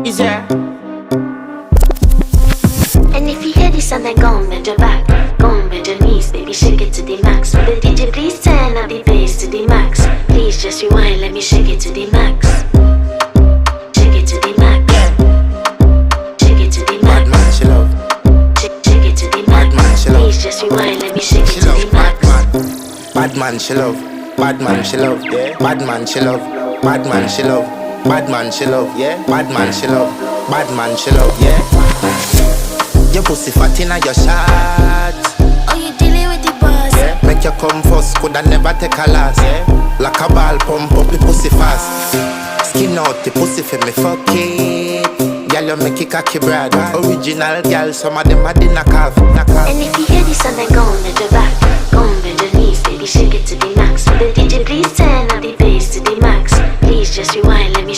Is there? And if you hear this and then go on bend your back, go on bend your knees, baby shake it to the max. Will the DJ please turn up the bass to the max? Please just rewind, let me shake it to the max. Shake it to the max. Shake it to the Bad max. man, she love. Shake it to the Bad man, max. she love. Please just rewind, let me shake She it to love the bad max. man. Bad man, she love. Bad man, she love. Yeah. Bad man, she love. Bad man, she love. Bad man, she love. Yeah. Bad man, she love. Bad man, she love. Yeah. Your pussy fat inna your shot. Oh, you dealing with the boss? Yeah. Make you come first, coulda never take a last. Yeah. Like a ball, pump up the pussy fast. Skin out the pussy for me fuck it. Girl, you make it cocky brad. Original girl, some of them a the knock off. And if you hear this and then go on bend your back, go on bend your knees, baby shake it to the max. Will the DJ please turn up the bass to the max? Please just rewind, let me